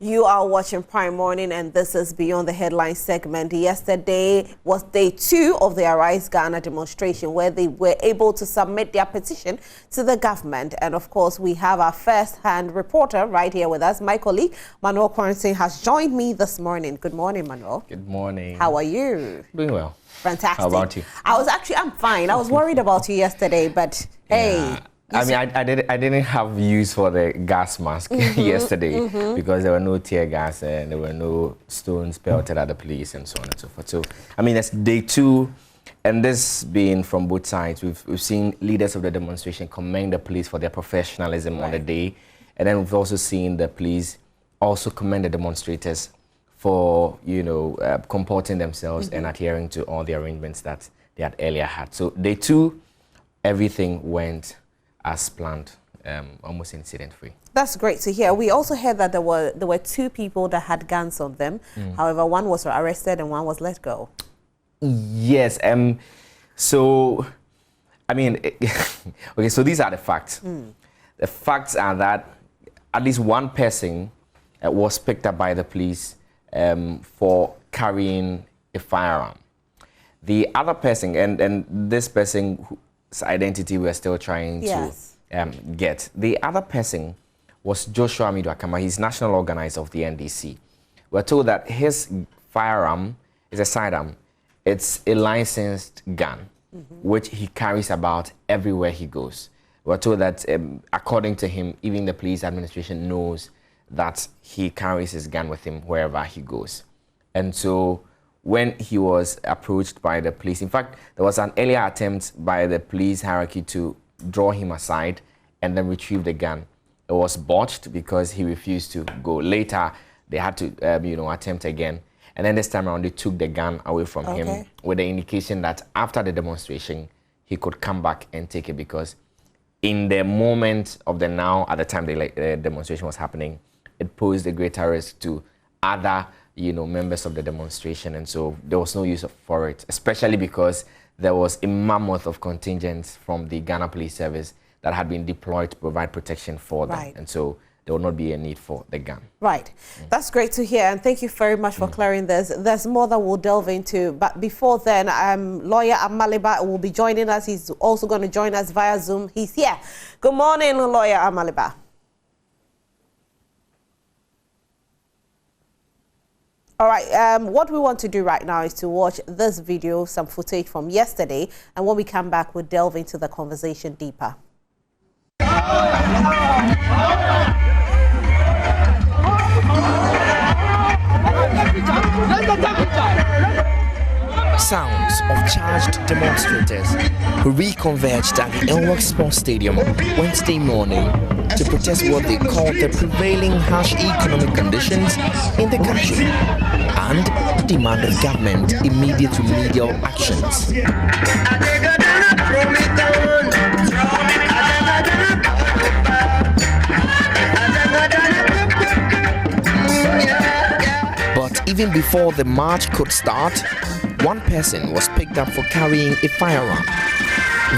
You are watching Prime Morning, and this is Beyond the Headlines segment. Yesterday was day 2 of the Arise Ghana demonstration, where they were able to submit their petition to the government. And of course, we have our first-hand reporter right here with us. My colleague, Manuel Quarantine, has joined me this morning. Good morning, Manuel. Good morning. How are you? Doing well. Fantastic. How about you? I'm fine. I was worried about you yesterday, but hey. Yeah. I mean, I didn't have use for the gas mask yesterday because there were no tear gas and there were no stones pelted at the police and so on and so forth. So, I mean, it's day 2, and this being from both sides, we've seen leaders of the demonstration commend the police for their professionalism on the day, and then we've also seen the police also commend the demonstrators for, comporting themselves and adhering to all the arrangements that they had earlier had. So, day 2, everything went as planned, almost incident-free. That's great to hear. We also heard that there were 2 people that had guns on them. However, one was arrested and one was let go. Yes. So, I mean, okay. So these are the facts. The facts are that at least one person was picked up by the police for carrying a firearm. The other person, and this person identity we're still trying to get. The other person was Joshua Amidu-Akama. He's national organizer of the NDC. We're told that his firearm is a sidearm. It's a licensed gun, which he carries about everywhere he goes. We're told that, according to him, even the police administration knows that he carries his gun with him wherever he goes. And so, when he was approached by the police, in fact, there was an earlier attempt by the police hierarchy to draw him aside and then retrieve the gun. It was botched because he refused to go. Later, they had to, attempt again. And then this time around, they took the gun away from him with the indication that after the demonstration, he could come back and take it, because in the moment of the now, at the time the demonstration was happening, it posed a greater risk to other members of the demonstration, and so there was no use for it, especially because there was a mammoth of contingents from the Ghana Police Service that had been deployed to provide protection for them, and so there would not be a need for the gun. Right. That's great to hear, and thank you very much for clearing this. There's more that we'll delve into, but before then, lawyer Amaliba will be joining us. He's also going to join us via Zoom. He's here. Good morning, lawyer Amaliba. All right, what we want to do right now is to watch this video, some footage from yesterday, and when we come back, we'll delve into the conversation deeper. Sounds of charged demonstrators who reconverged at the Elwak Sports Stadium Wednesday morning to protest what they called the prevailing harsh economic conditions in the country and demand of government immediate remedial actions. But even before the march could start, one person was picked up for carrying a firearm.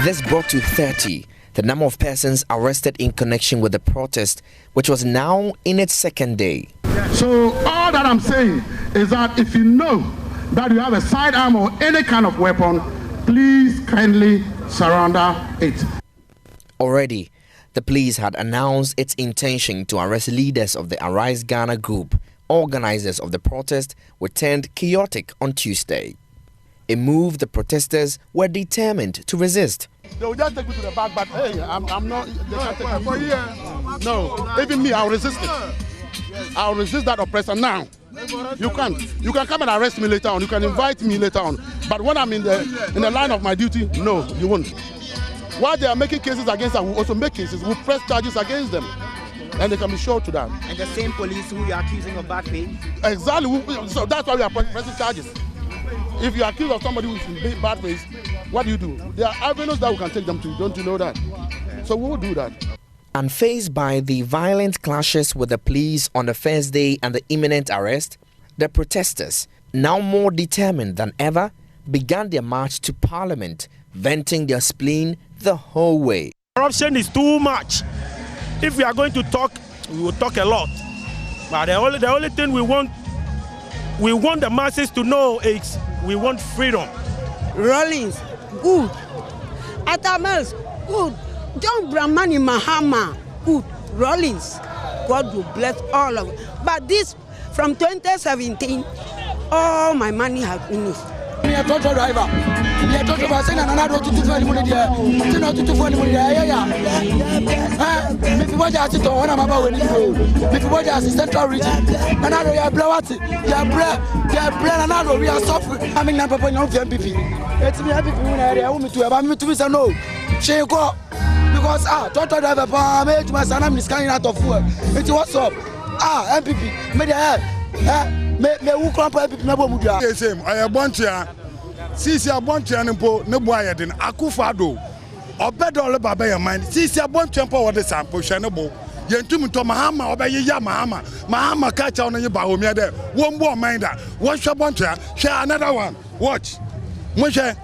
This brought to 30 the number of persons arrested in connection with the protest, which was now in its 2nd day. So all that I'm saying is that if you know that you have a sidearm or any kind of weapon, please kindly surrender it. Already, the police had announced its intention to arrest leaders of the Arise Ghana group. Organizers of the protest were turned chaotic on Tuesday, a move the protesters were determined to resist. They will just take me to the back, but hey, I'm not. They can't take me. No, even me, I'll resist it. I'll resist that oppressor now. You can come and arrest me later on. You can invite me later on. But when I'm in the line of my duty, no, you won't. While they are making cases against us, we also make cases. We press charges against them, and they can be sure to that. And the same police who you are accusing of bad faith? Exactly. So that's why we are pressing charges. If you are accused of somebody who is in bad faith, what do? There are avenues that we can take them to. Don't you know that? So we will do that. Unfazed by the violent clashes with the police on the first day and the imminent arrest, the protesters, now more determined than ever, began their march to Parliament, venting their spleen the whole way. Corruption is too much. If we are going to talk, we will talk a lot. But the only thing we want the masses to know is we want freedom. Rollins, good. Atamels, good. John Brahmani Mahama, good. Rollins, God will bless all of it. But this, from 2017, all my money has finished. Me a total driver. Me a total driver. Saying another to do any money there. Saying not to do any money there. Yeah. Me fi watch it on. I'm about when you go. Me fi watch it Central Region. Another you blow at it. You blow. Another we are suffering. I mean, na papa no MPP. It's me MPP when I want me to. But me to say no. She go because total driver. Pa me to my son. I'm scanning out of fuel. It's what's up. MPP. Me there. Me who cramp MPP me bo mudia. The same. I bunch ya. Sisi abonche anpo ne boa yeden akufado. Obedo ole baba ya mind. Sisi abonche mpo wo de sample hwe ne bo. Yentum to mahama obeye ya mahama. Mahama catch on ye ba homia de. Wo mbo mind da. Wo hwe bonche share another one. Watch. Mo hwe.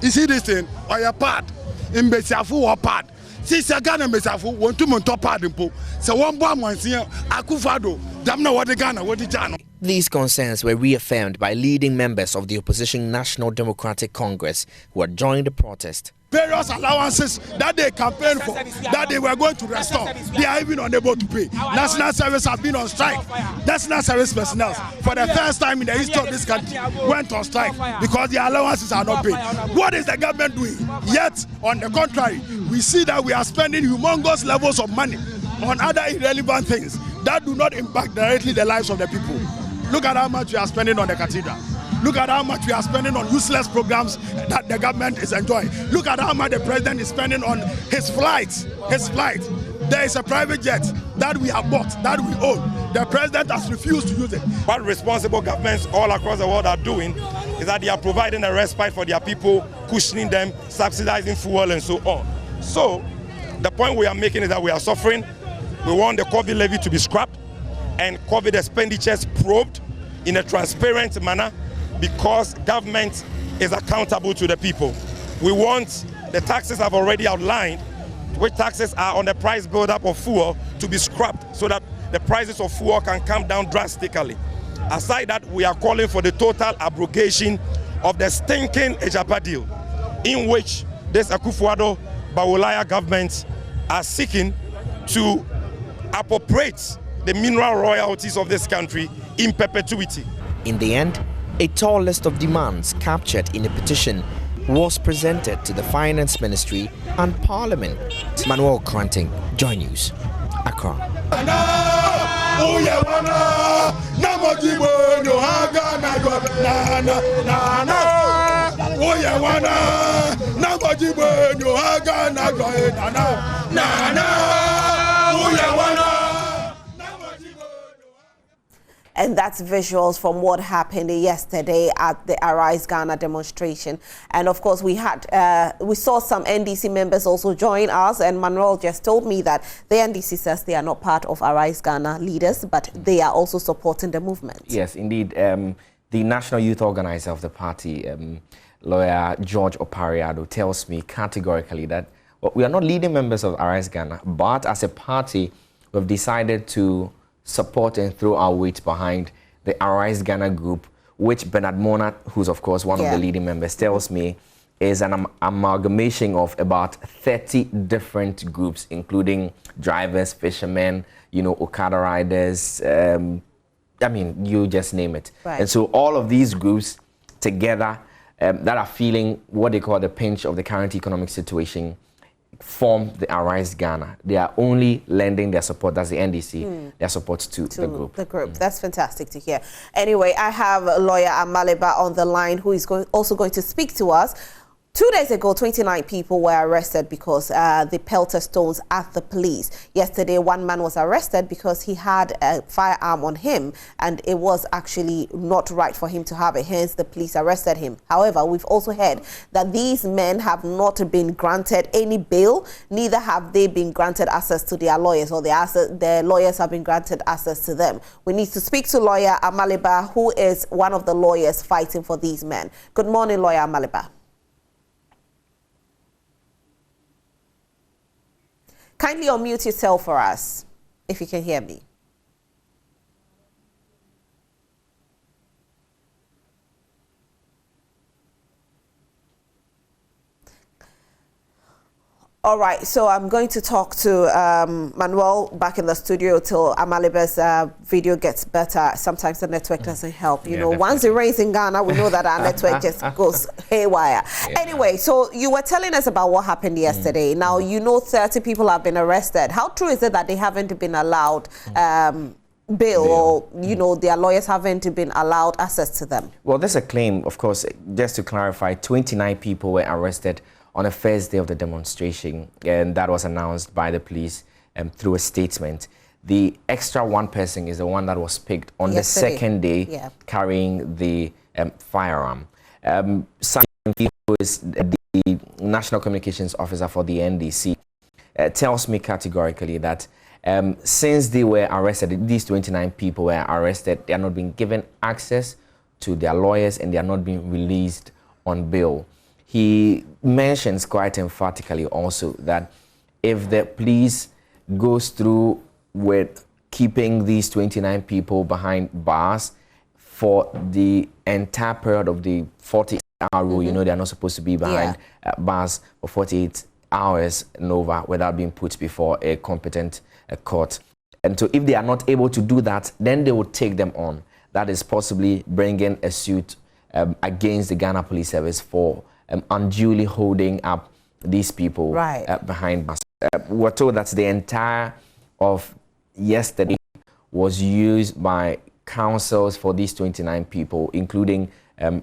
You see this thing? Or your pad. Imbesiafu or pad. Sisi Ghana mbesiafu wontum to pad mpo. Se wo mbo amansia akufado. Damna wo de Ghana wo de Jano. These concerns were reaffirmed by leading members of the opposition National Democratic Congress who had joined the protest. Various allowances that they campaigned for, that they were going to restore, they are even unable to pay. National service have been on strike. National service personnel, for the first time in the history of this country, went on strike because the allowances are not paid. What is the government doing? Yet, on the contrary, we see that we are spending humongous levels of money on other irrelevant things that do not impact directly the lives of the people. Look at how much we are spending on the cathedral. Look at how much we are spending on useless programs that the government is enjoying. Look at how much the president is spending on his flights. There is a private jet that we have bought, that we own. The president has refused to use it. What responsible governments all across the world are doing is that they are providing a respite for their people, cushioning them, subsidizing fuel and so on. So the point we are making is that we are suffering. We want the COVID levy to be scrapped and COVID expenditures probed in a transparent manner because government is accountable to the people. We want the taxes I've already outlined, which taxes are on the price build-up of fuel, to be scrapped so that the prices of fuel can come down drastically. Aside that, we are calling for the total abrogation of the stinking Ejapa deal, in which this Akufo-Addo Bawolaya government are seeking to appropriate the mineral royalties of this country in perpetuity. In the end, a tall list of demands captured in a petition was presented to the Finance Ministry and Parliament. Manuel Cranting, Joy News, Accra. And that's visuals from what happened yesterday at the Arise Ghana demonstration. And of course, we saw some NDC members also join us. And Manuel just told me that the NDC says they are not part of Arise Ghana leaders, but they are also supporting the movement. Yes, indeed. The national youth organizer of the party, lawyer George Opariado, tells me categorically that we are not leading members of Arise Ghana, but as a party, we've decided to support and throw our weight behind the Arise Ghana group, which Bernard Monat, who's of course one of the leading members, tells me is an amalgamation of about 30 different groups, including drivers, fishermen, Okada riders, I mean, you just name it. Right. And so all of these groups together that are feeling what they call the pinch of the current economic situation form the Arise Ghana. They are only lending their support, that's the NDC, their support to the group. That's fantastic to hear. Anyway, I have lawyer Amaliba on the line who is also going to speak to us. 2 days ago, 29 people were arrested because they pelted stones at the police. Yesterday, one man was arrested because he had a firearm on him, and it was actually not right for him to have it. Hence, the police arrested him. However, we've also heard that these men have not been granted any bail, neither have they been granted access to their lawyers, or their lawyers have been granted access to them. We need to speak to lawyer Amaliba, who is one of the lawyers fighting for these men. Good morning, lawyer Amaliba. Kindly unmute yourself for us, if you can hear me. All right, so I'm going to talk to Manuel back in the studio till Amaliba's video gets better. Sometimes the network doesn't help. You know, once it rains in Ghana, we know that our network just goes haywire. Yeah. Anyway, so you were telling us about what happened yesterday. Now, you know 30 people have been arrested. How true is it that they haven't been allowed bail, or, you know, their lawyers haven't been allowed access to them? Well, there's a claim, of course, just to clarify, 29 people were arrested on the first day of the demonstration, and that was announced by the police through a statement. The extra one person is the one that was picked on the second day, carrying the firearm. Some people, who is the National Communications Officer for the NDC, tells me categorically that since they were arrested, these 29 people were arrested, they are not being given access to their lawyers and they are not being released on bail. He mentions quite emphatically also that if the police goes through with keeping these 29 people behind bars for the entire period of the 48-hour rule, you know, they are not supposed to be behind bars for 48 hours and over without being put before a competent court. And so if they are not able to do that, then they will take them on. That is possibly bringing a suit against the Ghana Police Service for unduly holding up these people behind bars. We're told that the entire of yesterday was used by counsels for these 29 people, including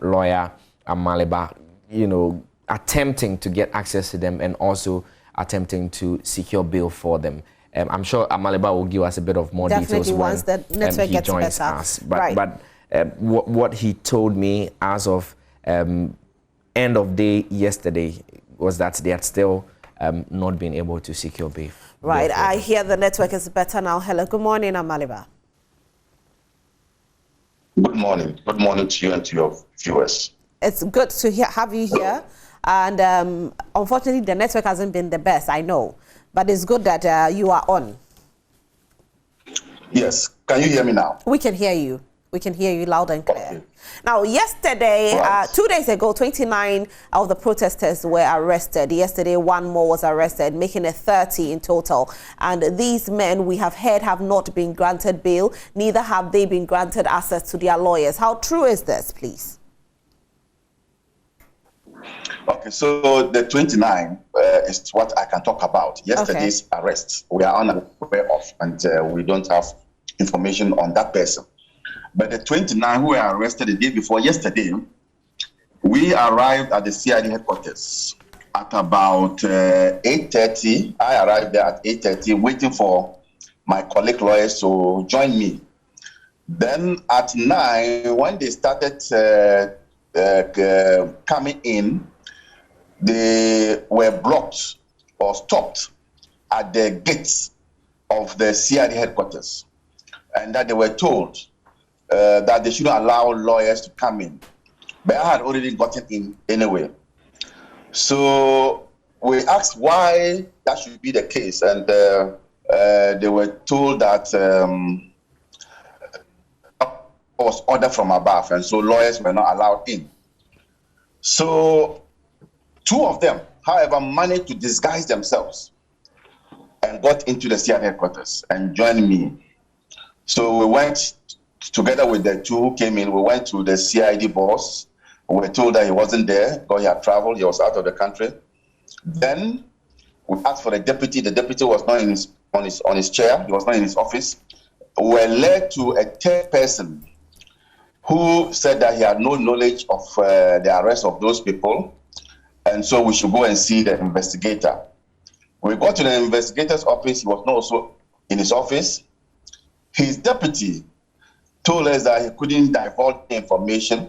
lawyer Amaliba, you know, attempting to get access to them and also attempting to secure bail for them. I'm sure Amaliba will give us a bit of more details once the network he joins us. But what he told me as of end of day yesterday was that they had still not been able to secure bail. Right, I hear the network is better now. Hello, good morning, Amaliba. Good morning. Good morning to you and to your viewers. It's good to have you here. And unfortunately, the network hasn't been the best, I know. But it's good that you are on. Yes. Can you hear me now? We can hear you. We can hear you loud and clear. Okay. Now, yesterday, 2 days ago, 29 of the protesters were arrested. Yesterday, one more was arrested, making it 30 in total. And these men, we have heard, have not been granted bail. Neither have they been granted access to their lawyers. How true is this, please? Okay, so the 29 is what I can talk about. Yesterday's arrest, we are unaware of, and we don't have information on that person. But the 29 who were arrested the day before yesterday, we arrived at the CID headquarters at about 8:30. I arrived there at 8:30, waiting for my colleague lawyers to join me. Then at 9, when they started coming in, they were blocked or stopped at the gates of the CID headquarters, and that they were told that they shouldn't allow lawyers to come in. But I had already gotten in anyway. So we asked why that should be the case, and they were told that was ordered from above, and so lawyers were not allowed in. So 2 of them, however, managed to disguise themselves and got into the CID headquarters and joined me. So we went together with the 2 who came in. We went to the CID boss. We were told that he wasn't there because he had traveled. He was out of the country. Then we asked for the deputy. The deputy was not on his chair. He was not in his office. We were led to a 3rd person who said that he had no knowledge of the arrest of those people, and so we should go and see the investigator. When we got to the investigator's office, he was not also in his office. His deputy told us that he couldn't divulge information,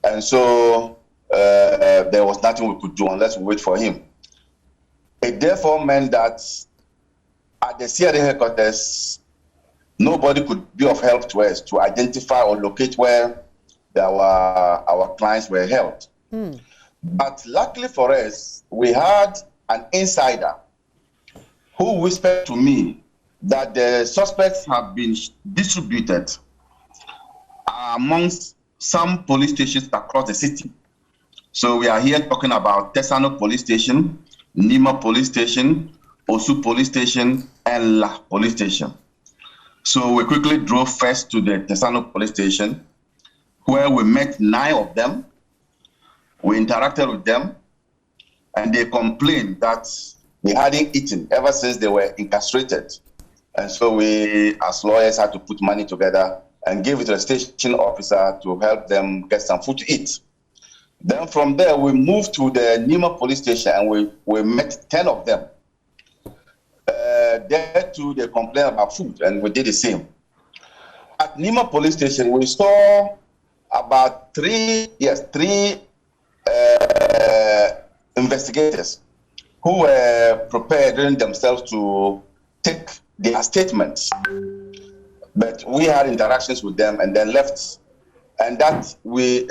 and so there was nothing we could do unless we wait for him. It therefore meant that at the CID headquarters, nobody could be of help to us to identify or locate where our clients were held. But luckily for us, we had an insider who whispered to me that the suspects have been distributed amongst some police stations across the city. So we are here talking about Tesano Police Station, Nima Police Station, Osu Police Station, and La Police Station. So we quickly drove first to the Tesano Police Station, where we met 9 of them. We interacted with them, and they complained that they hadn't eaten ever since they were incarcerated. And so we, as lawyers, had to put money together and give it to the station officer to help them get some food to eat. Then from there, we moved to the Nima Police Station, and we met 10 of them. There too, they complained about food, and we did the same. At Nima Police Station, we saw about three investigators who were preparing themselves to take their statements. But we had interactions with them and then left. And that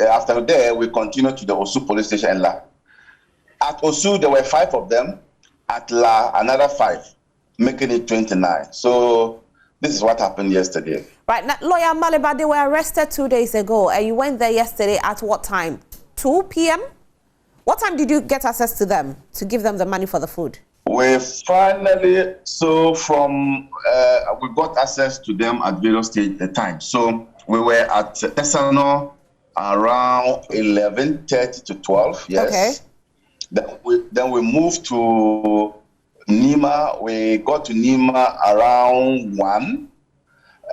after there, we continued to the Osu Police Station and La. At Osu, there were 5 of them. At La, another 5, making it 29. So this is what happened yesterday. Right. Now, Lawyer Maliba, they were arrested 2 days ago, and you went there yesterday at what time? 2 p.m.? What time did you get access to them to give them the money for the food? We finally, we got access to them at various times. So we were at Tesano around 11:30 to 12, yes. Okay. Then we moved to Nima. We got to Nima around 1,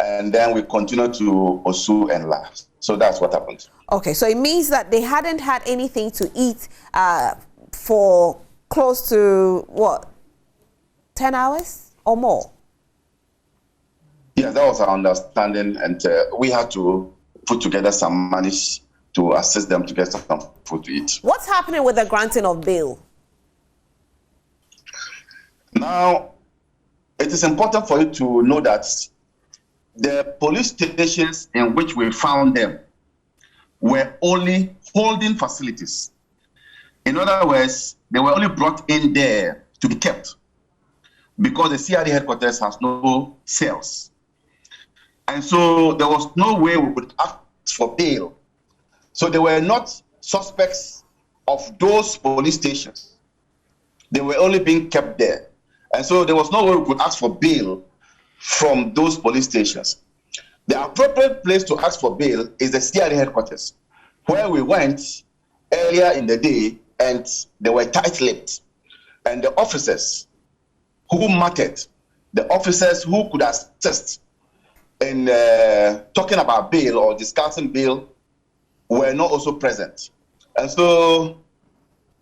and then we continued to Osu and La. So that's what happened. Okay, so it means that they hadn't had anything to eat for close to, what, 10 hours or more? Yeah, that was our understanding, and we had to put together some money to assist them to get some food to eat. What's happening with the granting of bail? Now, it is important for you to know that the police stations in which we found them were only holding facilities. In other words, they were only brought in there to be kept because the CID headquarters has no cells. And so there was no way we could ask for bail. So they were not suspects of those police stations. They were only being kept there. And so there was no way we could ask for bail from those police stations. The appropriate place to ask for bail is the CID headquarters, where we went earlier in the day, and they were tight-lipped. And the officers who mattered, the officers who could assist in talking about bail or discussing bail, were not also present. And so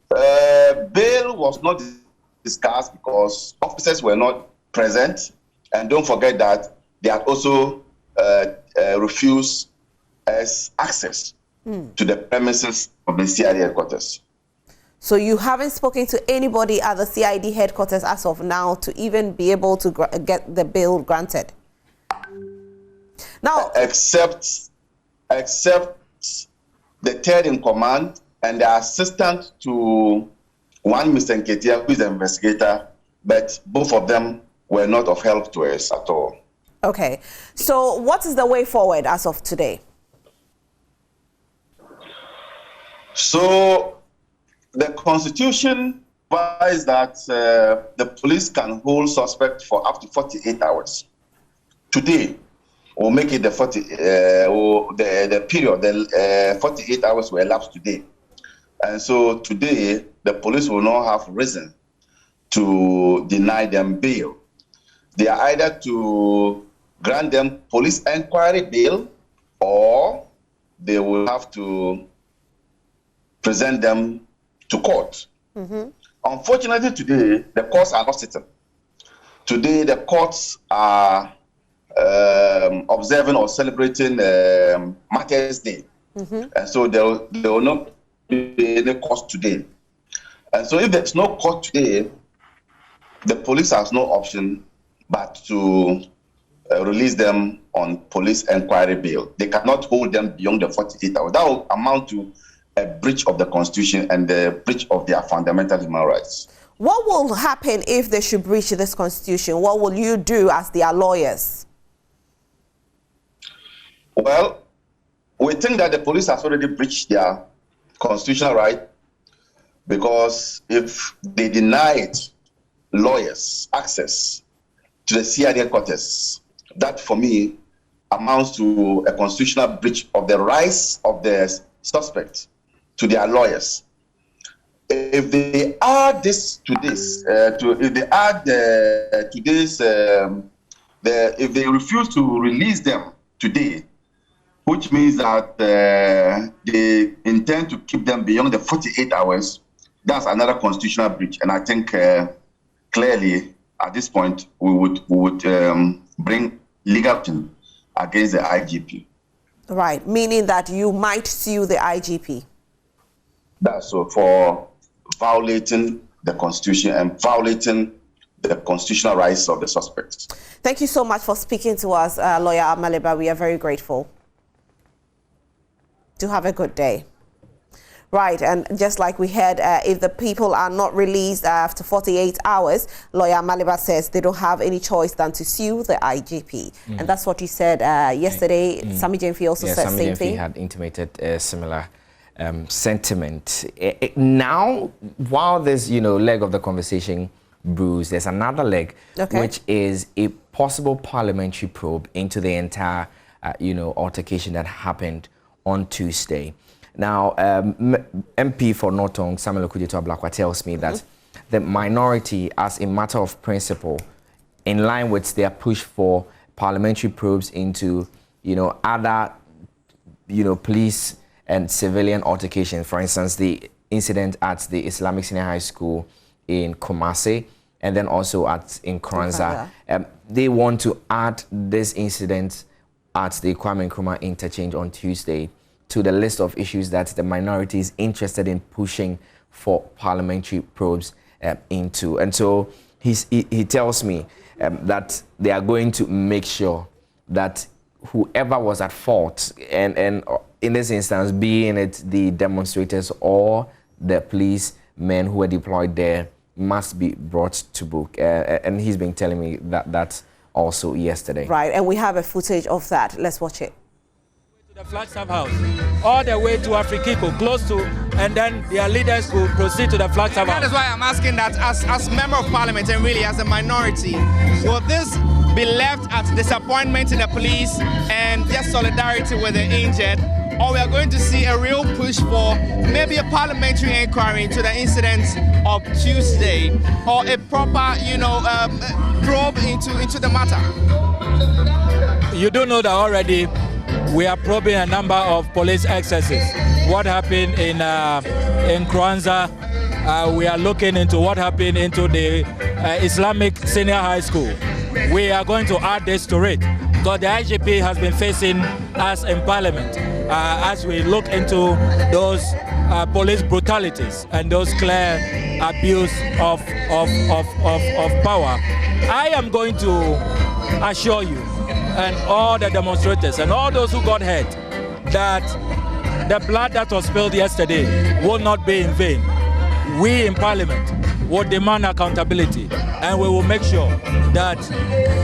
bail was not discussed because officers were not present. And don't forget that they had also refused us access to the premises of the CID headquarters. So you haven't spoken to anybody at the CID headquarters as of now to even be able to get the bail granted? Now, except the third in command and the assistant to one, Mr. Nketia, who is the investigator, but both of them were not of help to us at all. Okay. So what is the way forward as of today? So the Constitution provides that the police can hold suspects for up to 48 hours. Today, we'll make it the period, the 48 hours will elapse today. And so today, the police will not have reason to deny them bail. They are either to grant them police inquiry bail, or they will have to present them to court. Unfortunately, today, the courts are not sitting. Today, the courts are observing or celebrating Martyrs' Day. And so there will not be any court today. And so if there's no court today, the police has no option but to release them on police inquiry bail. They cannot hold them beyond the 48 hours. That will amount to a breach of the Constitution and the breach of their fundamental human rights. What will happen if they should breach this Constitution? What will you do as their lawyers? Well, we think that the police has already breached their constitutional right because if they denied lawyers access to the CID headquarters, that for me amounts to a constitutional breach of the rights of the suspect to their lawyers. If they add this to this, if they refuse to release them today, which means that they intend to keep them beyond the 48 hours, that's another constitutional breach. And I think clearly at this point we would bring legal action against the IGP. Right, meaning that you might sue the IGP. That's so, for violating the Constitution and violating the constitutional rights of the suspects. Thank you so much for speaking to us, Lawyer Amaliba. We are very grateful. Do have a good day. Right, and just like we heard, if the people are not released after 48 hours, Lawyer Maliba says they don't have any choice than to sue the IGP. And that's what you said yesterday. Sami Jemfi also said the same thing. He had intimated a similar sentiment. Now, while this, leg of the conversation brews, there's another leg, which is a possible parliamentary probe into the entire, altercation that happened on Tuesday. Now, MP for Nortong, Samuel Okudzeto Ablakwa, tells me that the minority, as a matter of principle, in line with their push for parliamentary probes into, other, police and civilian altercations, for instance, the incident at the Islamic Senior High School in Kumasi, and then also in Kranza. They want to add this incident at the Kwame Nkrumah interchange on Tuesday to the list of issues that the minority is interested in pushing for parliamentary probes into. And so he tells me that they are going to make sure that whoever was at fault, and in this instance, being it the demonstrators or the police men who were deployed there, must be brought to book. And he's been telling me that also yesterday. Right, and we have a footage of that. Let's watch it. The Flagstaff House, all the way to Afrikiko, close to, and then their leaders will proceed to the Flagstaff House. That is why I'm asking that as member of parliament and really as a minority, will this be left as disappointment in the police and just solidarity with the injured, or we are going to see a real push for maybe a parliamentary inquiry into the incidents of Tuesday, or a proper, probe into the matter? You do know that already. We are probing a number of police excesses. What happened in Kranza? We are looking into what happened into the Islamic Senior High School. We are going to add this to it because the IGP has been facing us in Parliament as we look into those police brutalities and those clear abuse of power. I am going to assure you and all the demonstrators and all those who got hurt that the blood that was spilled yesterday will not be in vain. We in Parliament will demand accountability, and we will make sure that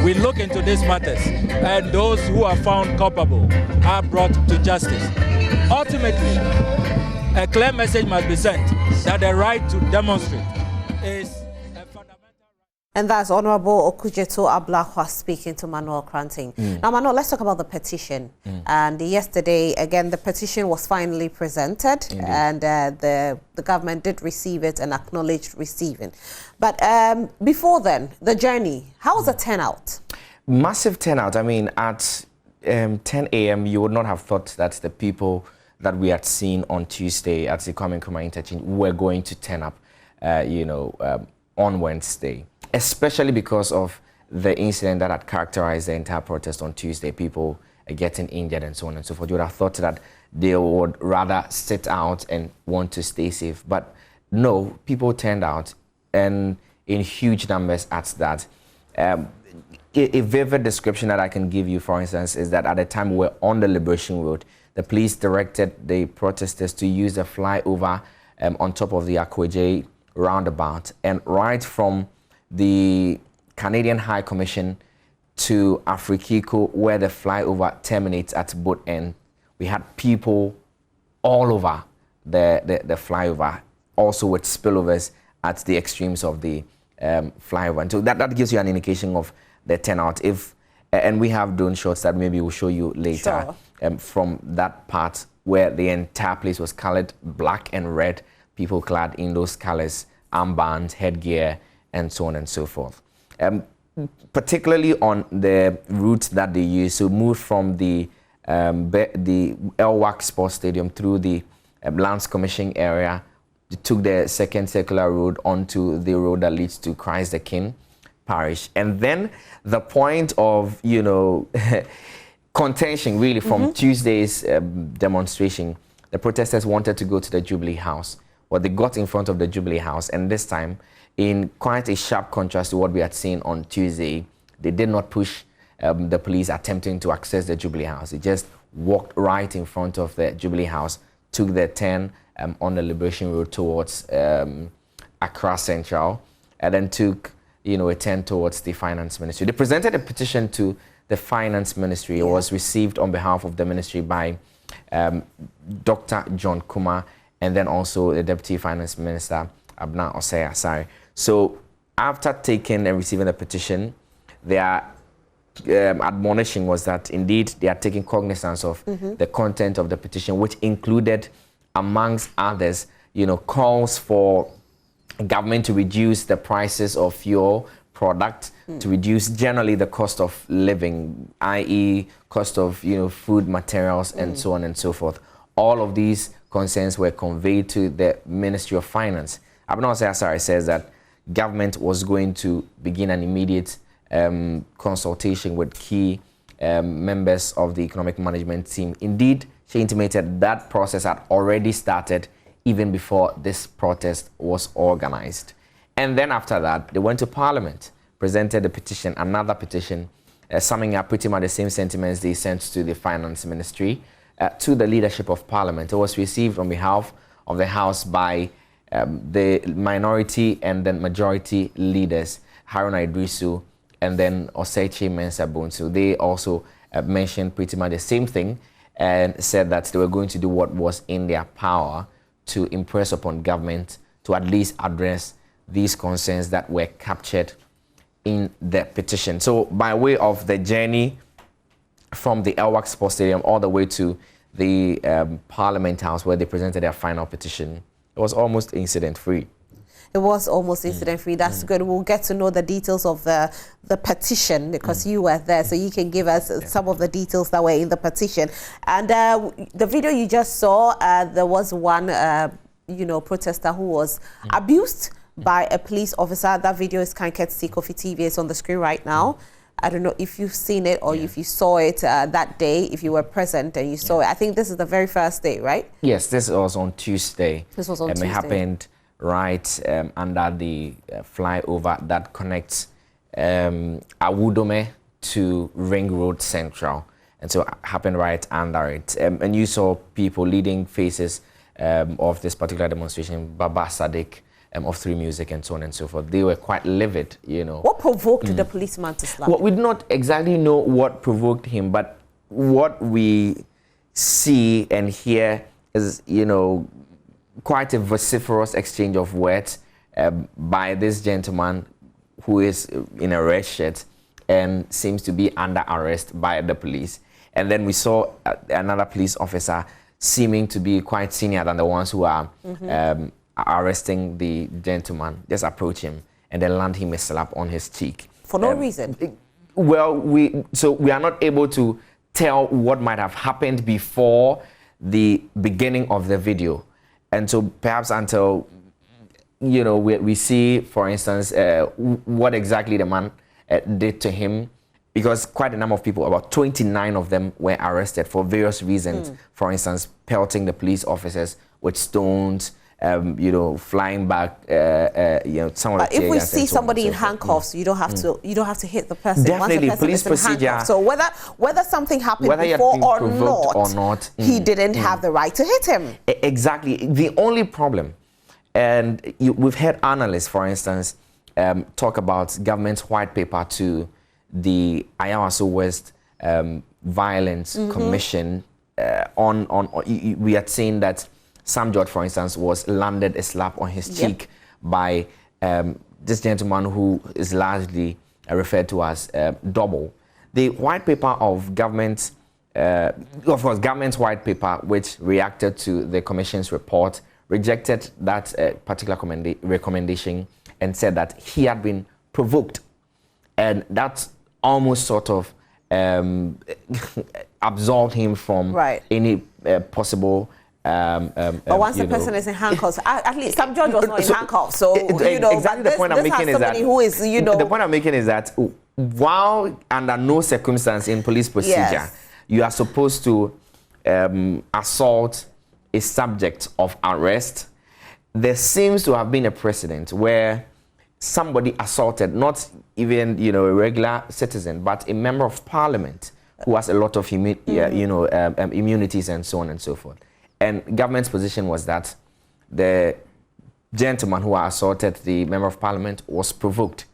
we look into these matters and those who are found culpable are brought to justice. Ultimately, a clear message must be sent that the right to demonstrate is a fundamental right. And that's Honorable Okudzeto Ablakwa speaking to Manuel Kranting. Now, Manuel, let's talk about the petition. And yesterday, again, the petition was finally presented. Indeed. And the government did receive it and acknowledged receiving. But before then, the journey, how was the turnout? Massive turnout. I mean, at 10 a.m., you would not have thought that the people that we had seen on Tuesday at the Kwame Nkrumah interchange were going to turn up, on Wednesday, especially because of the incident that had characterized the entire protest on Tuesday, people getting injured and so on and so forth. You would have thought that they would rather sit out and want to stay safe. But no, people turned out, and in huge numbers at that. A vivid description that I can give you, for instance, is that at the time we were on the Liberation Road, the police directed the protesters to use a flyover on top of the Akweje roundabout, and right from the Canadian High Commission to Afrikiko, where the flyover terminates at both ends, we had people all over the flyover. also with spillovers at the extremes of the flyover. And so that gives you an indication of the turnout. And we have drone shots that maybe we'll show you later from that part where the entire place was colored black and red, people clad in those colors, armbands, headgear, and so on and so forth. Particularly on the route that they use, so moved from the Elwak Sports Stadium through the Lands Commission area, took the second circular road onto the road that leads to Christ the King Parish. And then the point of, you know, contention really from Tuesday's demonstration, the protesters wanted to go to the Jubilee House. Well, they got in front of the Jubilee House, and this time, in quite a sharp contrast to what we had seen on Tuesday, they did not push the police attempting to access the Jubilee House. They just walked right in front of the Jubilee House, took their turn on the Liberation Road towards Accra Central, and then took, you know, a turn towards the Finance Ministry. They presented a petition to the Finance Ministry. It was received on behalf of the ministry by Dr. John Kuma, and then also the Deputy Finance Minister, Abna Osei Asare. So after taking and receiving the petition, their admonition was that indeed they are taking cognizance of the content of the petition, which included, amongst others, you know, calls for government to reduce the prices of fuel products, to reduce generally the cost of living, i.e. cost of, you know, food materials and so on and so forth. All of these concerns were conveyed to the Ministry of Finance. Abna Osei Asare says that government was going to begin an immediate consultation with key members of the economic management team. Indeed, she intimated that process had already started even before this protest was organized. And then after that, they went to Parliament, presented a petition, another petition, summing up pretty much the same sentiments they sent to the Finance Ministry, to the leadership of Parliament. It was received on behalf of the House by the minority and then majority leaders, Haruna Idrisu and then Osechi Mensah Bonsu. They also mentioned pretty much the same thing and said that they were going to do what was in their power to impress upon government to at least address these concerns that were captured in the petition. So by way of the journey from the Elwak Sports Stadium all the way to the Parliament House where they presented their final petition, it was almost incident-free. It was almost incident-free. That's good. We'll get to know the details of the petition because you were there, so you can give us some of the details that were in the petition. And the video you just saw, there was one, you know, protester who was abused by a police officer. That video is courtesy Kofi TV. It's on the screen right now. I don't know if you've seen it or if you saw it that day, if you were present and you saw it. I think this is the very first day, right? Yes, this was on Tuesday. This was on Tuesday. It happened right under the flyover that connects Awudome to Ring Road Central. And so it happened right under it. And you saw people, leading faces of this particular demonstration, Baba Sadiq, of Three Music and so on and so forth. They were quite livid, you know. What provoked the policeman to slap him? Well, we do not exactly know what provoked him, but what we see and hear is, you know, quite a vociferous exchange of words by this gentleman who is in a red shirt and seems to be under arrest by the police. And then we saw another police officer seeming to be quite senior than the ones who are arresting the gentleman, just approach him and then land him a slap on his cheek. For no reason? Well, we are not able to tell what might have happened before the beginning of the video. And so perhaps until, you know, we see, for instance, what exactly the man did to him, because quite a number of people, about 29 of them were arrested for various reasons. For instance, pelting the police officers with stones, you know, flying back, you know, some of the. But if we see somebody in handcuffs, you don't have to hit the person. Definitely, once the person police procedure. So whether something happened before or not, he didn't have the right to hit him. Exactly. The only problem, and we've heard analysts, for instance, talk about government's white paper to the Ayawaso West Violence Commission. We had seen that Sam George, for instance, was landed a slap on his cheek by this gentleman who is largely referred to as Double. The white paper of government, of course, government's white paper, which reacted to the commission's report, rejected that particular recommendation and said that he had been provoked. And that almost sort of absolved him from any possible but once the person is in handcuffs, at least Sam George was not in handcuffs, so you know. Exactly, the point I'm making is that who is, you know, the point I'm making is that while under no circumstance in police procedure you are supposed to assault a subject of arrest, there seems to have been a precedent where somebody assaulted not even, you know, a regular citizen, but a member of parliament who has a lot of immunities and so on and so forth. And government's position was that the gentleman who assaulted the member of parliament was provoked.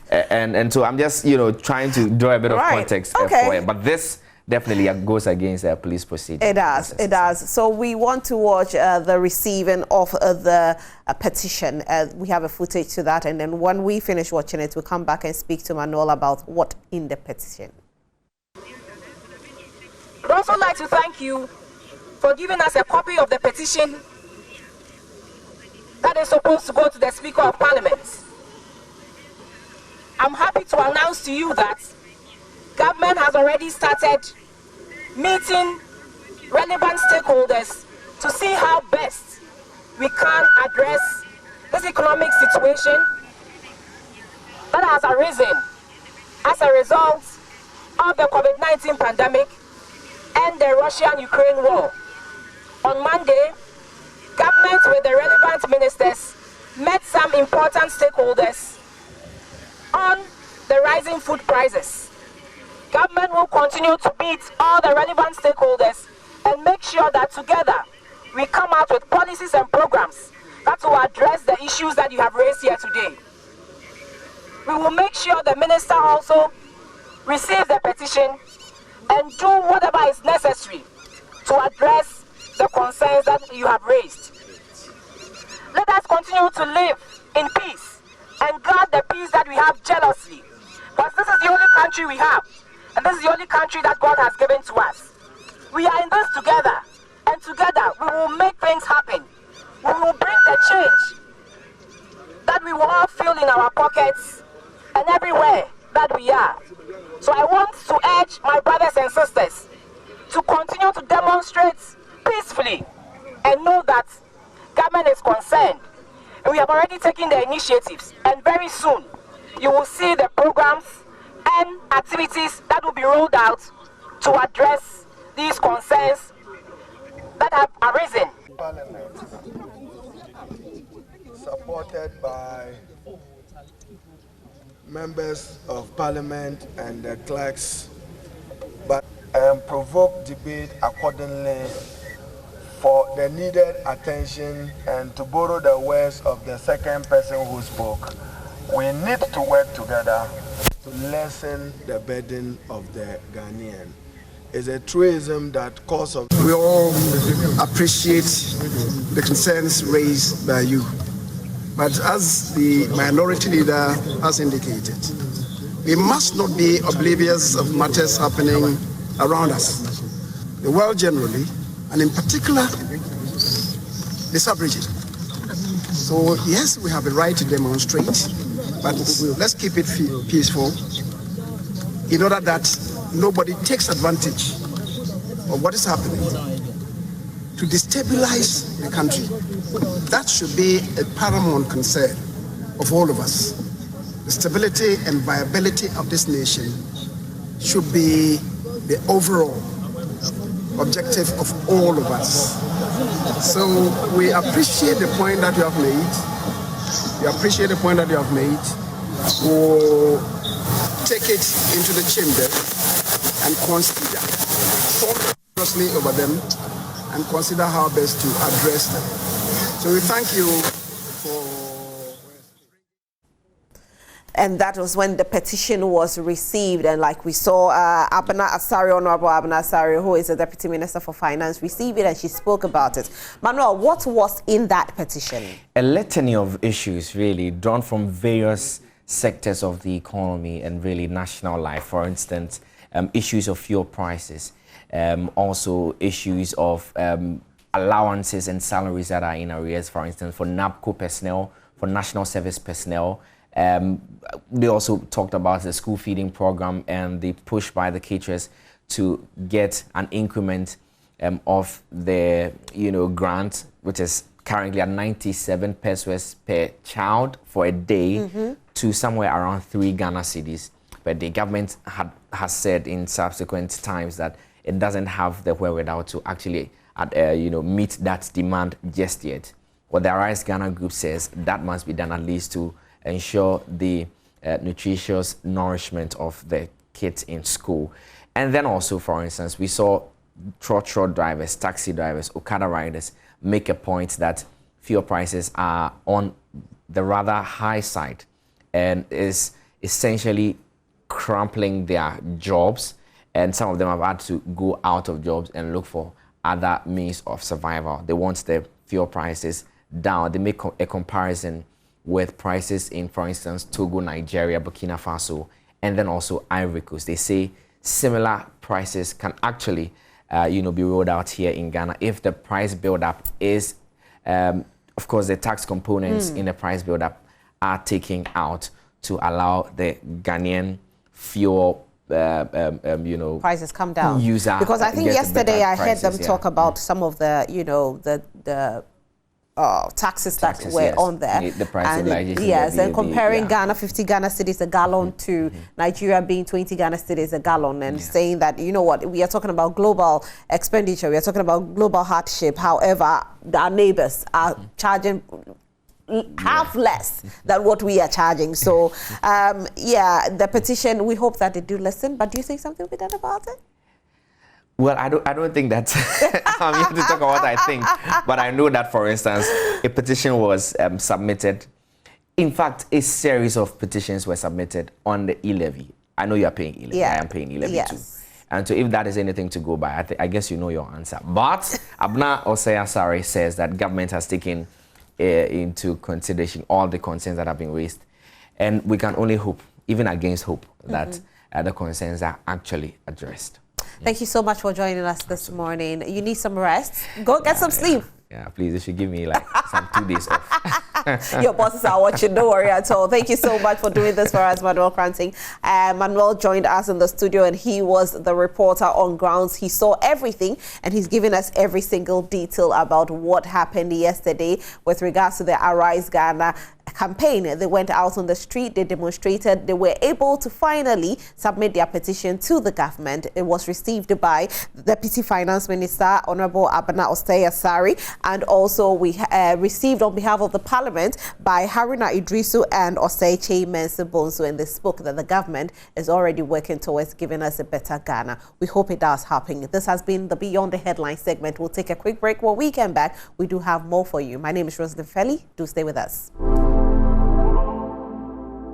And so I'm just, you know, trying to draw a bit of context for it. But this definitely goes against police procedure. It does, it does. So we want to watch the receiving of the petition. We have a footage to that. And then when we finish watching it, we'll come back and speak to Manuel about what in the petition. I'd also like to thank you for giving us a copy of the petition that is supposed to go to the Speaker of Parliament. I'm happy to announce to you that government has already started meeting relevant stakeholders to see how best we can address this economic situation that has arisen as a result of the COVID-19 pandemic and the Russian-Ukraine war. On Monday, government with the relevant ministers met some important stakeholders on the rising food prices. Government will continue to meet all the relevant stakeholders and make sure that together we come out with policies and programs that will address the issues that you have raised here today. We will make sure the minister also receives the petition and do whatever is necessary to address the concerns that you have raised. Let us continue to live in peace and guard the peace that we have jealously, because this is the only country we have, and this is the only country that God has given to us. We are in this together, and together we will make things happen. We will bring the change that we will all feel in our pockets and everywhere that we are. So I want to urge my brothers and sisters to continue to demonstrate peacefully and know that government is concerned. And we have already taken the initiatives, and very soon you will see the programs and activities that will be rolled out to address these concerns that have arisen. Parliament, supported by members of parliament and the clerks, but provoke debate accordingly for the needed attention. And to borrow the words of the second person who spoke, we need to work together to lessen the burden of the Ghanaian. It's a truism that cause of... We all appreciate the concerns raised by you. But as the minority leader has indicated, we must not be oblivious of matters happening around us, the world generally, and in particular, the sub-region. So yes, we have a right to demonstrate, but let's keep it peaceful in order that nobody takes advantage of what is happening to destabilize the country. That should be a paramount concern of all of us. The stability and viability of this nation should be the overall objective of all of us. So we appreciate the point that you have made. We appreciate the point that you have made. We'll take it into the chamber and consider, talk closely over them and consider how best to address them. So we thank you for... And that was when the petition was received, and like we saw, Honorable Abena Asari, who is the Deputy Minister for Finance, receive it, and she spoke about it. Manuel, what was in that petition? A litany of issues, really, drawn from various sectors of the economy and really national life. For instance, issues of fuel prices, also issues of allowances and salaries that are in arrears, for instance, for NABCO personnel, for national service personnel. They also talked about the school feeding program and the push by the caterers to get an increment of the grant, which is currently at 97 pesos per child for a day, to somewhere around 3 Ghana cedis. But the government has said in subsequent times that it doesn't have the wherewithal to actually meet that demand just yet. What the Arise Ghana group says, that must be done at least to ensure the nutritious nourishment of the kids in school. And then also, for instance, we saw trotro drivers, taxi drivers, Okada riders make a point that fuel prices are on the rather high side and is essentially crumpling their jobs, and some of them have had to go out of jobs and look for other means of survival. They want the fuel prices down. They make a comparison with prices in, for instance, Togo, Nigeria, Burkina Faso, and then also Ivory Coast. They say similar prices can actually, be rolled out here in Ghana if the price build-up is, of course, the tax components in the price build-up are taken out to allow the Ghanaian fuel, prices come down. User, because I think yesterday I heard them prices, talk about some of the, the taxes that were on there. The price realization. Yes, and comparing Ghana, 50 Ghana cedis a gallon to Nigeria being 20 Ghana cedis a gallon, and saying that, we are talking about global expenditure, we are talking about global hardship. However, our neighbors are charging half less than what we are charging. So, the petition, we hope that they do listen, but do you think something will be done about it? Well, I don't think that I'm here to talk about what I think, but I know that, for instance, a petition was submitted. In fact, a series of petitions were submitted on the e-levy. I know you are paying e-levy. I am paying e-levy too. And so if that is anything to go by, I guess you know your answer. But Abena Asari says that government has taken into consideration all the concerns that have been raised. And we can only hope, even against hope, that the concerns are actually addressed. Thank you so much for joining us this morning. You need some rest. Go get some sleep. Yeah, please, you should give me like some 2 days off. Your bosses are watching, don't worry at all. Thank you so much for doing this for us, Manuel Cranting. Manuel joined us in the studio, and he was the reporter on grounds. He saw everything, and he's giving us every single detail about what happened yesterday with regards to the Arise Ghana campaign. They went out on the street, they demonstrated, they were able to finally submit their petition to the government. It was received by the Deputy Finance Minister, Honorable Abena Asari, and also we received on behalf of the Parliament by Haruna Idrisu and Oseiche Mensah-Bonsu, and they spoke that the government is already working towards giving us a better Ghana. We hope it does happen. This has been the Beyond the Headline segment. We'll take a quick break. When we come back, we do have more for you. My name is Rosalyn Felly. Do stay with us.